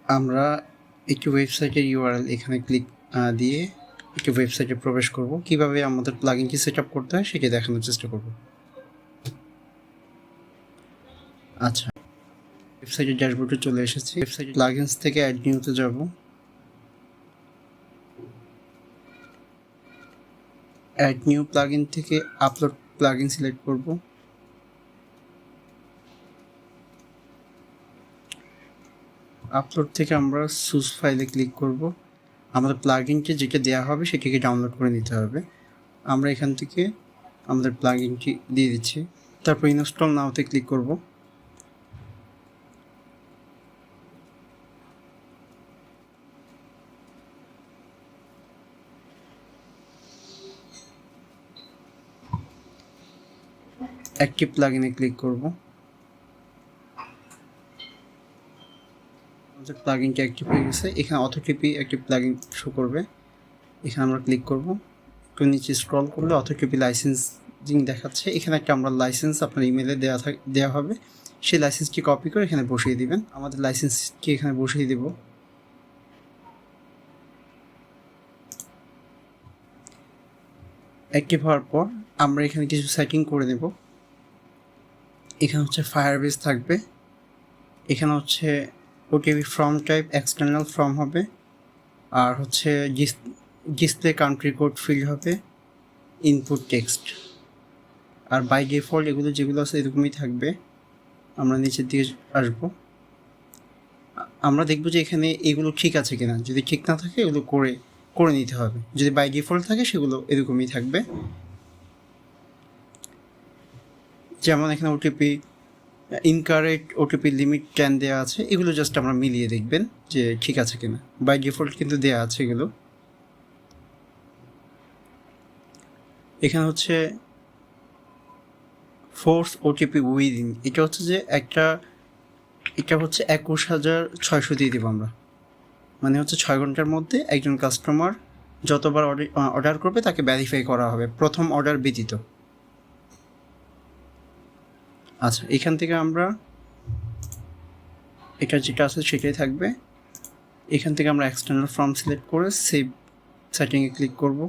আমরা একটি ওয়েবসাইটের ইউআরএল এখানে ক্লিক দিয়ে একটি ওয়েবসাইটে প্রবেশ করব। কিভাবে আমাদের প্লাগইনটি সেট আপ করতে হয় সেটি দেখানোর চেষ্টা করব। আচ্ছা, ওয়েবসাইটের ড্যাশবোর্ডে চলে এসেছি। ওয়েবসাইট প্লাগইনস থেকে অ্যাড নিউতে যাব। অ্যাড নিউ প্লাগইন থেকে আপলোড প্লাগইন সিলেক্ট করব। আপলোড থেকে আমরা সুস ফাইলে ক্লিক করব। আমাদের প্লাগইনটি যেটা দেওয়া হবে সেটিকে ডাউনলোড করে নিতে হবে। আমরা এখান থেকে আমাদের প্লাগইনটি দিয়ে দিচ্ছি। তারপর ইনস্টল নাওতে ক্লিক করব। অ্যাক্টিভ প্লাগইনে ক্লিক করব। আমাদের প্লাগইনটি অ্যাক্টিভ হয়ে গেছে। এখানে অথোটিপি একটি প্লাগইন শো করবে। এখানে আমরা ক্লিক করব। একটু নিচে স্ক্রল করলে অথোটিপি লাইসেন্সিং দেখাচ্ছে। এখানে একটা আমরা লাইসেন্স আপনার ইমেলে দেওয়া হবে। সেই লাইসেন্সটি কপি করে এখানে বসিয়ে দিবেন। আমাদের লাইসেন্সটি এখানে বসিয়ে দেব। অ্যাক্টিভ হওয়ার পর আমরা এখানে কিছু সেটিং করে নেব। এখানে হচ্ছে ফায়ারবেস থাকবে। এখানে হচ্ছে OTP form type external form হবে, আর হচ্ছে ডিসপ্লে কান্ট্রি কোড ফিল্ড হবে, ইনপুট টেক্সট। আর বাই ডিফল্ট এগুলো যেগুলো আছে এরকমই থাকবে। আমরা নিচের দিকে আসব। আমরা দেখব যে এখানে এগুলো ঠিক আছে কিনা। যদি ঠিক না থাকে এগুলো করে নিতে হবে। যদি বাই ডিফল্ট থাকে সেগুলো এরকমই থাকবে। যেমন এখানে ওটিপি ইনকারেক্ট ওটিপি লিমিট 10 দেওয়া আছে। এগুলো জাস্ট আমরা মিলিয়ে দেখবেন যে ঠিক আছে কিনা। বাই ডিফল্ট কিন্তু দেওয়া আছে এগুলো। এখানে হচ্ছে ফোর্স ওটিপি উইদিন, এটা হচ্ছে যে এটা হচ্ছে 21,600 দিয়ে দেবো আমরা। মানে হচ্ছে 6 ঘন্টার মধ্যে একজন কাস্টমার যতবার অর্ডার করবে তাকে ভ্যারিফাই করা হবে, প্রথম অর্ডার ব্যতীত। আচ্ছা, এখান থেকে আমরা এটা যেটা আছে সেটাই থাকবে। এখান থেকে আমরা এক্সটার্নাল ফর্ম সিলেক্ট করে সেভ সেটিংয়ে ক্লিক করব।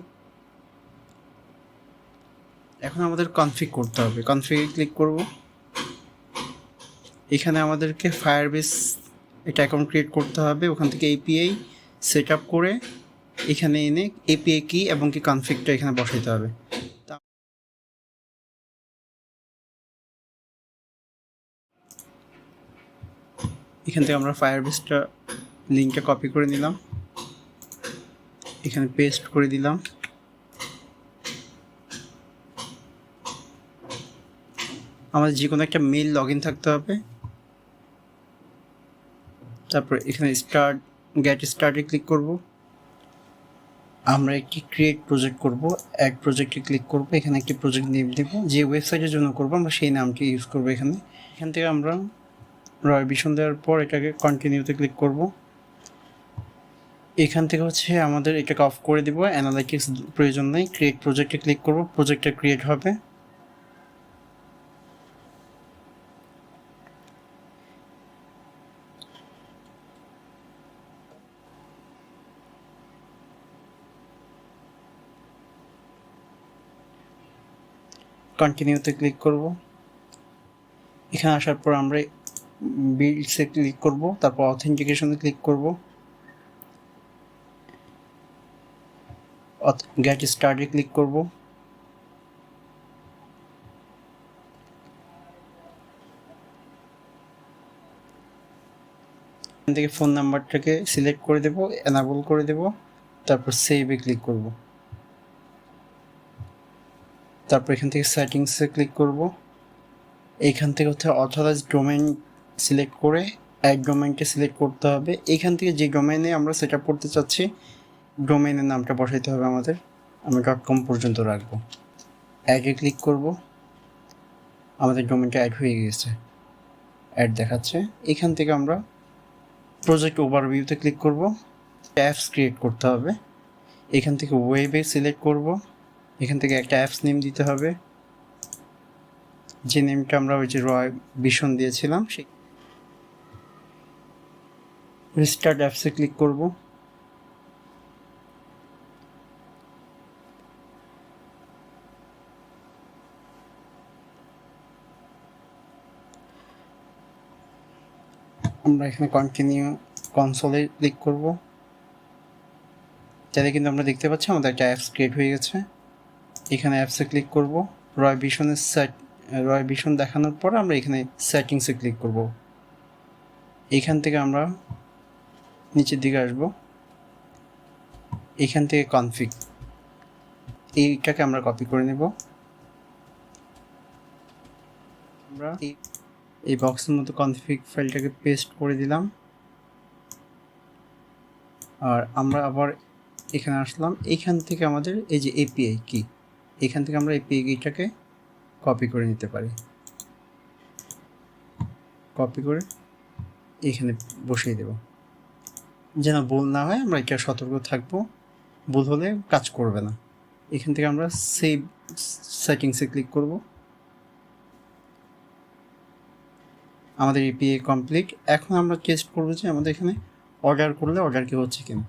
এখন আমাদের কনফিগ করতে হবে। কনফিগে ক্লিক করব। এখানে আমাদেরকে ফায়ারবেস এটা অ্যাকাউন্ট ক্রিয়েট করতে হবে। ওখান থেকে এপিআই সেট আপ করে এখানে এনে এপিআই কি এবং কি কনফিগটা এখানে বসাইতে হবে। এখান থেকে আমরা ফায়ারবেসটা লিঙ্কটা কপি করে নিলাম, এখানে পেস্ট করে দিলাম। আমাদের যে কোনো একটা মেল লগ ইন থাকতে হবে। তারপর এখানে গেট স্টার্টে ক্লিক করব। আমরা একটি ক্রিয়েট প্রজেক্ট করব। অ্যাড প্রজেক্টে ক্লিক করব। এখানে একটি প্রজেক্ট নেম দেব। যে ওয়েবসাইটের জন্য করব আমরা সেই নামটি ইউজ করব। এখান থেকে আমরা রয় বিশন দেওয়ার পর এটাকে কন্টিনিউতে ক্লিক করব। এখান থেকে হচ্ছে আমাদের এটাকে অফ করে দেব, অ্যানালাইটিক্স প্রয়োজন নেই। ক্রিয়েট প্রজেক্টে ক্লিক করব। প্রজেক্টটা ক্রিয়েট হবে। কন্টিনিউতে ক্লিক করব। এখানে আসার পর আমরা বিল্ডসে ক্লিক করব। তারপর অথেন্টিকেশনে ক্লিক করব। গেট স্টার্টে ক্লিক করব। এখান থেকে ফোন নাম্বারটাকে সিলেক্ট করে দেব, এনাবল করে দেব। তারপর সেভে ক্লিক করব। তারপর এখান থেকে সেটিংসে ক্লিক করব। এইখান থেকে হচ্ছে অথরাইজ ডোমেইন সিলেক্ট করে অ্যাড ডোমেইনটা সিলেক্ট করতে হবে। এইখান থেকে যে ডোমেইনে আমরা সেট আপ করতে চাচ্ছি ডোমেইনের নামটা বসাইতে হবে আমাদের। আমি .com পর্যন্ত রাখবো। অ্যাডে ক্লিক করব। আমাদের ডোমেইনটা অ্যাড হয়ে গেছে, অ্যাড দেখাচ্ছে। এখান থেকে আমরা প্রজেক্ট ওভারভিউতে ক্লিক করব। অ্যাপস ক্রিয়েট করতে হবে। এখান থেকে ওয়েবে সিলেক্ট করব। এখান থেকে একটা অ্যাপস নেম দিতে হবে, যে নেমটা আমরা ওই যে রয় বিশন দিয়েছিলাম সেই। রিস্টার্ট অ্যাপসে ক্লিক করব। আমরা এখানে কন্টিনিউ কনসোলে ক্লিক করব। তাহলে কিন্তু আমরা দেখতে পাচ্ছি আমাদের একটা অ্যাপস ক্রিয়েট হয়ে গেছে। এখানে অ্যাপসে ক্লিক করব। রয় ভিশন দেখানোর পর আমরা এখানে সেটিংসে ক্লিক করব। এখান থেকে আমরা নিচের দিকে আসব। এখান থেকে কনফিগ, এইটাকে আমরা কপি করে নেব। আমরা এই বক্সের মতো কনফিগ ফাইলটাকে পেস্ট করে দিলাম। আর আমরা আবার এখানে আসলাম। এইখান থেকে আমাদের এই যে এপিআই কি, এখান থেকে আমরা এপিআই কিটাকে কপি করে নিতে পারি। কপি করে এখানে বসিয়ে দেব, যেন ভুল না হয়। আমরা এটা সতর্ক থাকবো, ভুল হলে কাজ করবে না। এখান থেকে আমরা সেভ সেটিংসে ক্লিক করব। আমাদের এপিআই কমপ্লিট। এখন আমরা টেস্ট করবো যে আমাদের এখানে অর্ডার করলে অর্ডার কি হচ্ছে কিনা।